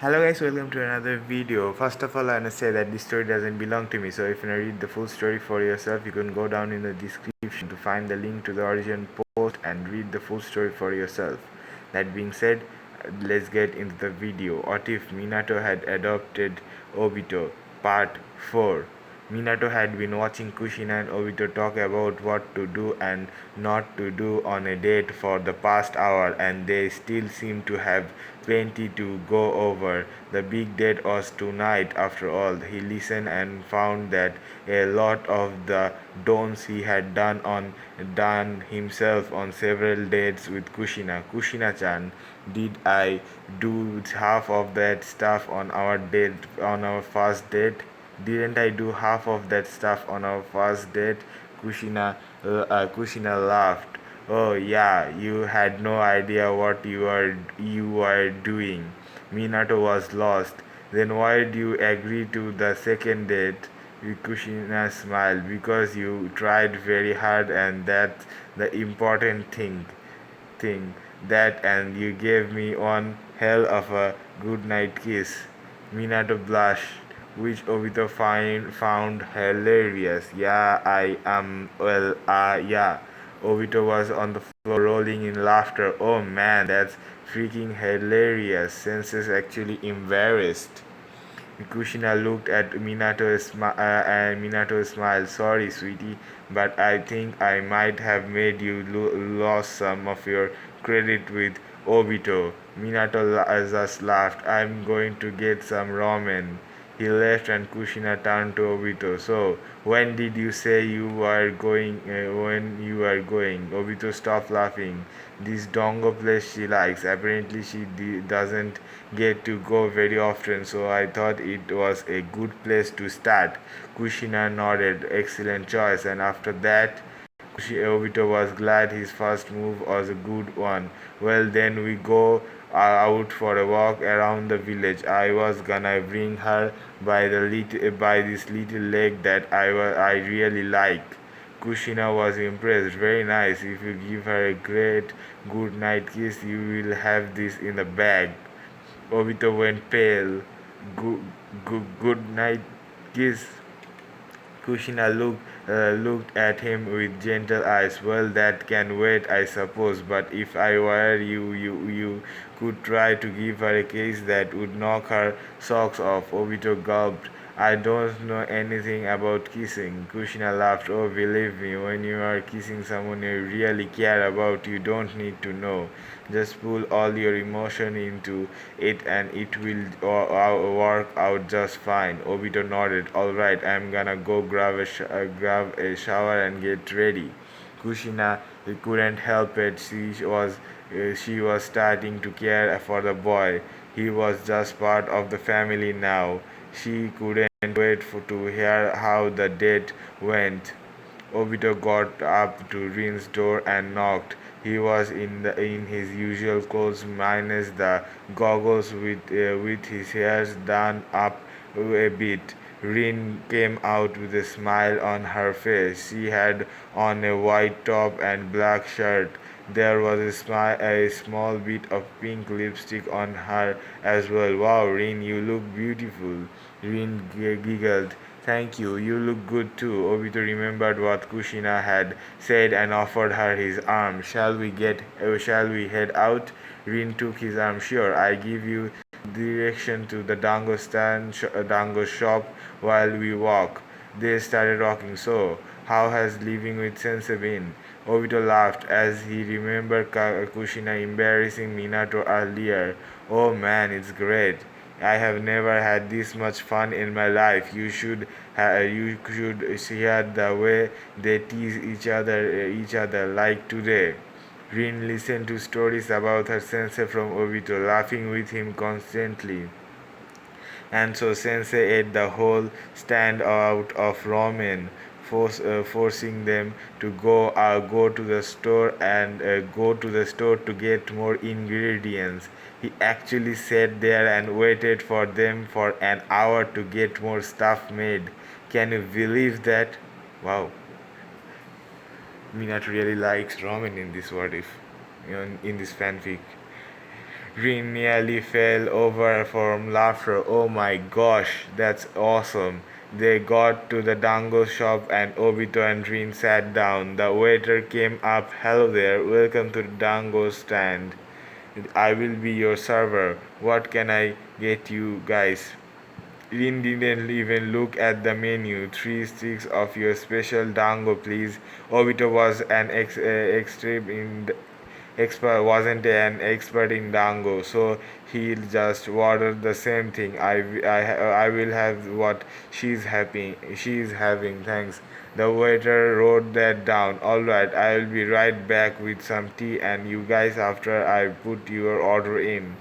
Hello guys, welcome to another video. First of all, I want to say that this story doesn't belong to me. So if you want to read the full story for yourself, you can go down in the description to find the link to the origin post and read the full story for yourself. That being said, let's get into the video. What if Minato had adopted Obito? Part 4. Minato had been watching Kushina and Obito talk about what to do and not to do on a date for the past hour, and they still seemed to have plenty to go over. The big date was tonight, after all. He listened and found that a lot of the don'ts he had done himself on several dates with Kushina. Kushina-chan, did I do half of that stuff on our first date? Didn't I do half of that stuff on our first date? Kushina laughed. Oh yeah, you had no idea what you were doing. Minato was lost. Then why did you agree to the second date? Kushina smiled. Because you tried very hard, and that's the important thing. That, and you gave me one hell of a good night kiss. Minato blushed, which Obito found hilarious. Yeah, I am. Well, yeah. Obito was on the floor rolling in laughter. Oh man, that's freaking hilarious. Senses actually embarrassed. Kushina looked at and Minato smiled. Sorry, sweetie, but I think I might have made you lose some of your credit with Obito. Minato just laughed. I'm going to get some ramen. He left and Kushina turned to Obito. So, when did you say you were going? When you were going? Obito stopped laughing. This dongo place she likes. Apparently, she doesn't get to go very often, so I thought it was a good place to start. Kushina nodded. Excellent choice. And after that, Obito was glad his first move was a good one. Well, then we go out for a walk around the village. I was gonna bring her by this little lake that I really like. Kushina was impressed. Very nice. If you give her a great good night kiss, you will have this in the bag. Obito went pale. Good night kiss. Kushina looked at him with gentle eyes. Well, that can wait, I suppose, but if I were you could try to give her a kiss that would knock her socks off. Obito gulped. I don't know anything about kissing. Kushina laughed. Oh, believe me, when you are kissing someone you really care about, you don't need to know. Just pull all your emotion into it and it will work out just fine. Obito nodded. Alright, I'm gonna go grab a shower and get ready. Kushina couldn't help it. She was starting to care for the boy. He was just part of the family now. She couldn't wait to hear how the date went. Obito got up to Rin's door and knocked. He was in his usual clothes minus the goggles with his hair done up a bit. Rin came out with a smile on her face. She had on a white top and black shirt. There was a small bit of pink lipstick on her as well. Wow, Rin, you look beautiful. Rin giggled. Thank you, you look good too. Obito remembered what Kushina had said and offered her his arm. Shall we head out? Rin took his arm. Sure, I give you direction to the dango shop while we walk. They started walking. So, how has living with Sensei been? Obito laughed as he remembered Kushina embarrassing Minato earlier. Oh man, it's great. I have never had this much fun in my life. You should hear the way they tease each other like today. Rin listened to stories about her sensei from Obito, laughing with him constantly. And so Sensei ate the whole stand out of ramen, forcing them to go to the store to get more ingredients. He actually sat there and waited for them for an hour to get more stuff made. Can you believe that? Wow, Minato really likes ramen in this what if, in this fanfic. Rin nearly fell over from laughter. Oh my gosh, that's awesome. They got to the dango shop and Obito and Rin sat down. The waiter came up. Hello there, welcome to the dango stand. I will be your server. What can I get you guys? Rin didn't even look at the menu. Three sticks of your special dango, please. Obito was an extreme in expert wasn't an expert in dango, so he'll just order the same thing. I will have what she's having, thanks. The waiter wrote that down. Alright, I'll be right back with some tea and you guys after I put your order in.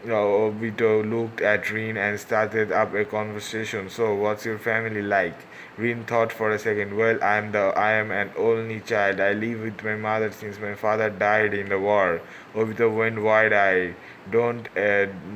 Obito looked at Rin and started up a conversation. So, what's your family like? Rin thought for a second. Well, I am an only child. I live with my mother since my father died in the war. Obito went wide-eyed. Don't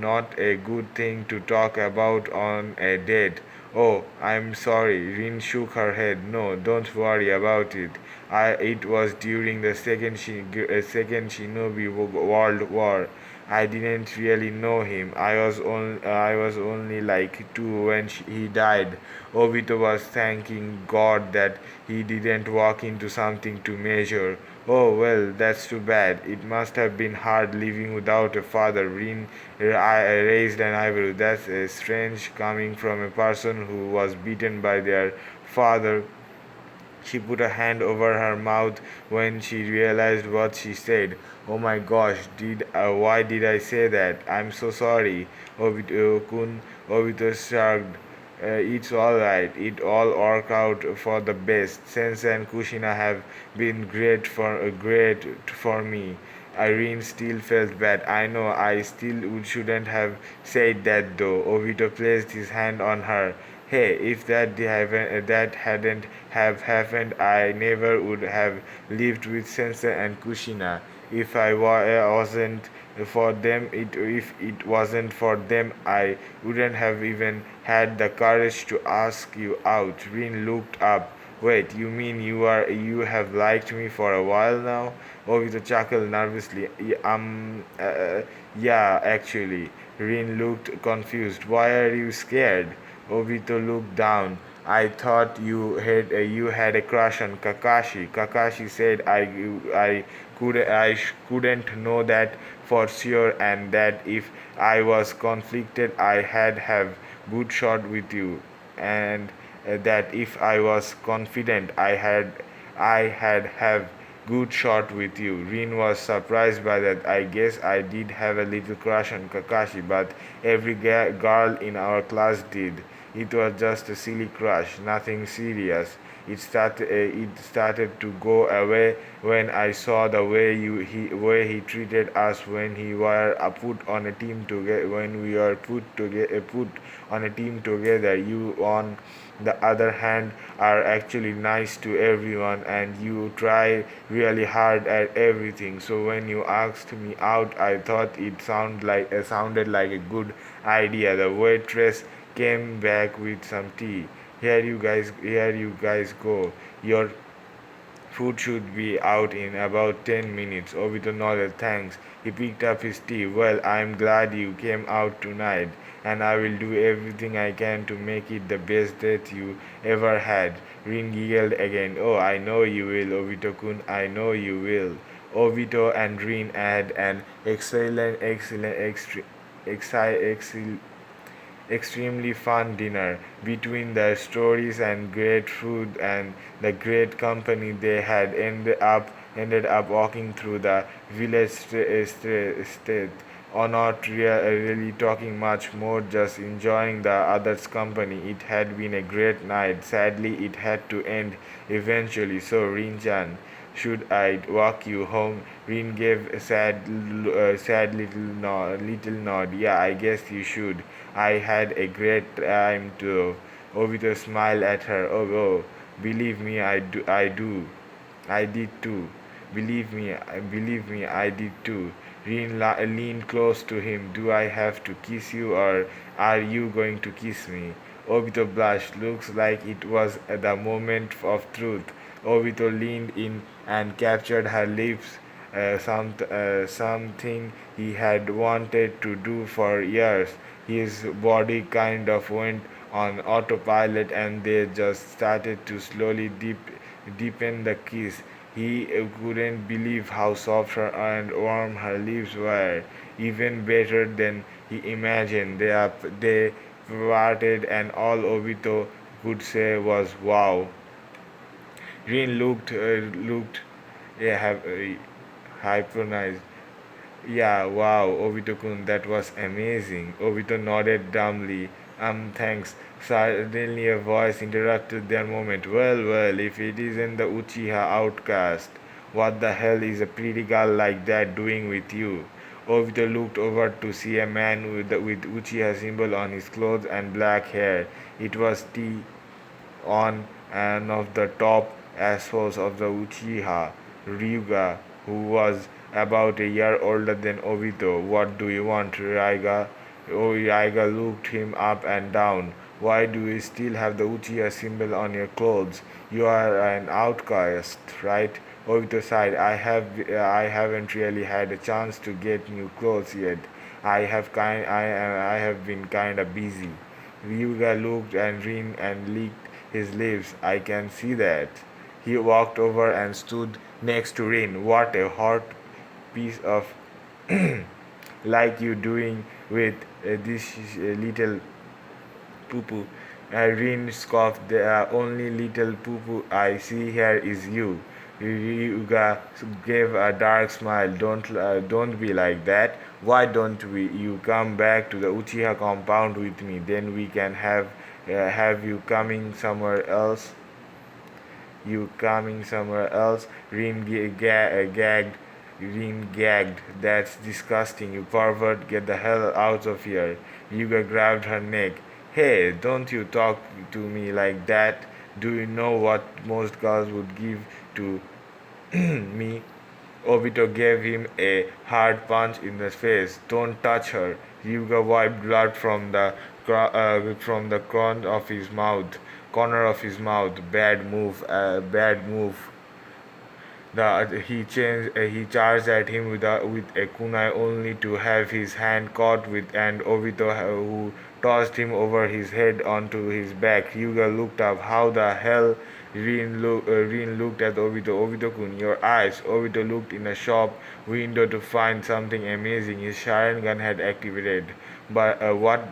not a good thing to talk about on a date. Oh, I'm sorry. Rin shook her head. No, don't worry about it. It was during the second Shinobi World War. I didn't really know him. I was only like 2 when he died. Obito was thanking God that he didn't walk into something to measure. Oh well, that's too bad. It must have been hard living without a father. Rin raised an eyebrow. That's strange coming from a person who was beaten by their father. She put a hand over her mouth when she realized what she said. Oh my gosh, why did I say that? I'm so sorry. Obito-kun, Obito shrugged. It's alright. It all worked out for the best. Sensei and Kushina have been great for me. Irene still felt bad. I know I still shouldn't have said that though. Obito placed his hand on her. Hey, if that hadn't have happened, I never would have lived with Sensei and Kushina. If wasn't for them, if it wasn't for them, I wouldn't have even had the courage to ask you out. Rin looked up. Wait, you mean you have liked me for a while now? Obito chuckled nervously. Yeah, actually. Rin looked confused. Why are you scared? Obito looked down. I thought you had a crush on Kakashi. Kakashi said I couldn't know that for sure and that if I was conflicted I had have good shot with you and that if I was confident I had have good shot with you. Rin was surprised by that. I guess I did have a little crush on Kakashi, but every girl in our class did. It was just a silly crush, nothing serious. It started to go away when I saw the way he treated us when he were put on a team together. When we were put on a team together, you on the other hand are actually nice to everyone and you try really hard at everything. So when you asked me out, I thought it sounded like a good idea. The waitress came back with some tea. Here you guys go. Your food should be out in about 10 minutes. Obito nodded, thanks. He picked up his tea. Well, I'm glad you came out tonight, and I will do everything I can to make it the best date you ever had. Rin giggled again. Oh, I know you will, Obito-kun. I know you will. Obito and Rin had an excellent, extremely fun dinner. Between the stories and great food and the great company they had ended up walking through the village state or not really talking much more, just enjoying the others' company. It had been a great night. Sadly, it had to end eventually. So, Rin-chan, should I walk you home? Rin gave a sad little nod. Yeah, I guess you should. I had a great time too. Obito smiled at her. Oh, believe me, I do. I did too. Believe me, I did too. Rin leaned close to him. Do I have to kiss you or are you going to kiss me? Obito blushed. Looks like it was the moment of truth. Obito leaned in and captured her lips something he had wanted to do for years. His body kind of went on autopilot and they just started to slowly deepen the kiss. He couldn't believe how soft her and warm her lips were, even better than he imagined. They parted, and all Obito could say was wow. Rin looked yeah, hypnotized. Yeah, wow, Obito-kun, that was amazing. Obito nodded dumbly. Thanks. Suddenly a voice interrupted their moment. Well, if it isn't the Uchiha outcast, what the hell is a pretty girl like that doing with you? Obito looked over to see a man with Uchiha symbol on his clothes and black hair. It was T on and of the top assholes of the Uchiha, Ryuga, who was about a year older than Obito. What do you want, Raiga? Oh, Raiga looked him up and down. Why do you still have the Uchiha symbol on your clothes? You are an outcast, right? Obito sighed. I haven't really had a chance to get new clothes yet. I have been kinda busy. Ryuga looked and Rin and licked his lips. I can see that. He walked over and stood next to Rin. What a hot piece of like you doing with this little poo poo. Rin scoffed. The only little poo poo I see here is you. Ryuga gave a dark smile. Don't be like that. Why don't you come back to the Uchiha compound with me? Then we can have you coming somewhere else. You coming somewhere else? Gagged. Rin gagged. That's disgusting. You pervert. Get the hell out of here. Yuga grabbed her neck. Hey, don't you talk to me like that. Do you know what most girls would give to me? Obito gave him a hard punch in the face. Don't touch her. Ryuga wiped blood from the corner of his mouth. Bad move. Bad move. He charged at him with a kunai only to have his hand caught with and Obito who tossed him over his head onto his back. Hyuga looked up. How the hell? Rin looked at Obito. Obito-kun, your eyes. Obito looked in a shop window to find something amazing. His Sharingan had activated. But what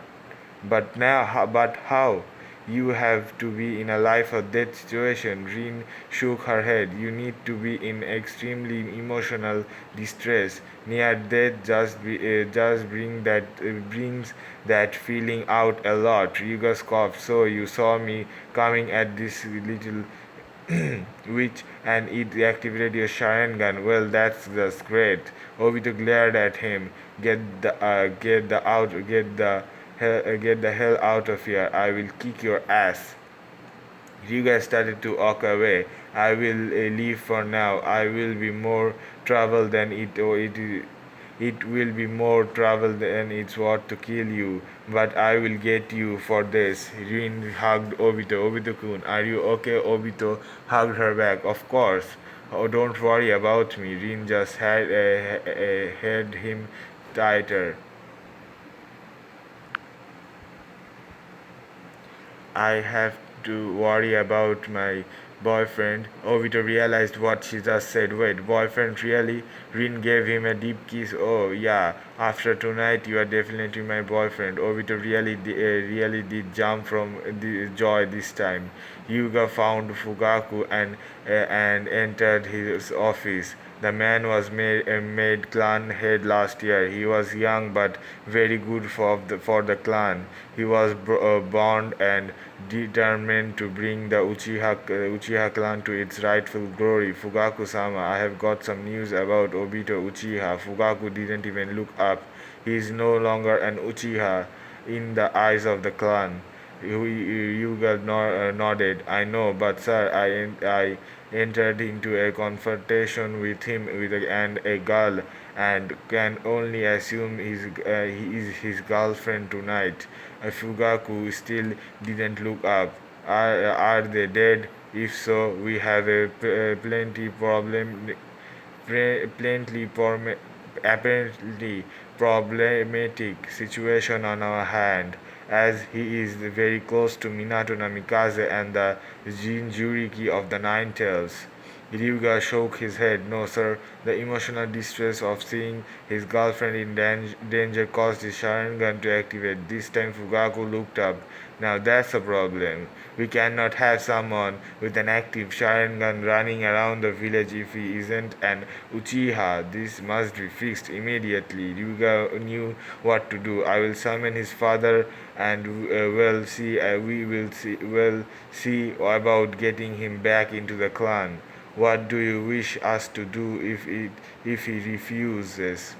but how? You have to be in a life or death situation. Rin shook her head. You need to be in extremely emotional distress. Near death just brings that feeling out a lot. Ryuga scoffed. So you saw me coming at this little which and it activated your Sharingan. Well, that's just great. Obito glared at him. Get the hell out of here. I will kick your ass. Ryuga started to walk away. I will leave for now. I will be more trouble than it will be more trouble than it's worth to kill you. But I will get you for this. Rin hugged Obito. Obito-kun, are you okay? Obito hugged her back. Of course. Oh, don't worry about me. Rin just had him tighter. I have to worry about my boyfriend. Obito realized what she just said. Wait, boyfriend really? Rin gave him a deep kiss. Oh, yeah. After tonight, you are definitely my boyfriend. Obito really did jump from the joy this time. Yuga found Fugaku and entered his office. The man was made clan head last year. He was young but very good for the clan. He was bound and determined to bring the Uchiha clan to its rightful glory. Fugaku-sama, I have got some news about Obito Uchiha. Fugaku didn't even look up. He is no longer an Uchiha in the eyes of the clan. Yuga nodded. I know, but sir, I entered into a confrontation with him and a girl, and can only assume he is his girlfriend tonight. Fugaku still didn't look up. Are they dead? If so, we have a plenty problem apparently problematic situation on our hand, as he is very close to Minato Namikaze and the Jinjuriki of the Nine Tails. Ryuga shook his head. No, sir. The emotional distress of seeing his girlfriend in danger caused his Sharingan to activate. This time Fugaku looked up. Now that's a problem. We cannot have someone with an active Sharingan running around the village if he isn't an Uchiha. This must be fixed immediately. Ryuga knew what to do. I will summon his father and we will see about getting him back into the clan. What do you wish us to do if he refuses?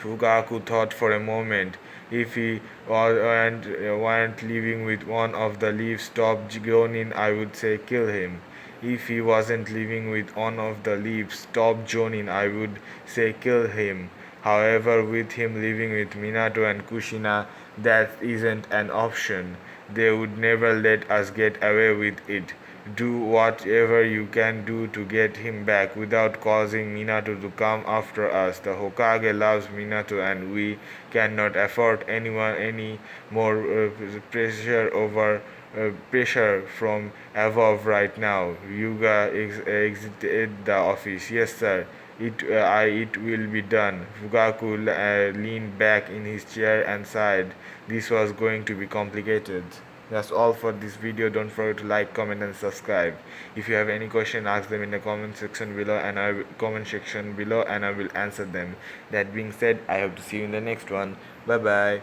Fugaku thought for a moment. If he weren't living with one of the leaves top Jonin, I would say kill him. If he wasn't living with one of the leaves top Jonin, I would say kill him. However, with him living with Minato and Kushina, that isn't an option. They would never let us get away with it. Do whatever you can do to get him back without causing Minato to come after us. The Hokage loves Minato and we cannot afford anyone any more pressure from above right now. Yuga exited the office. Yes, sir. It will be done. Fugaku leaned back in his chair and sighed. This was going to be complicated. That's all for this video. Don't forget to like, comment and subscribe. If you have any question, ask them in the comment section below and I will answer them. That being said, I hope to see you in the next one. Bye bye.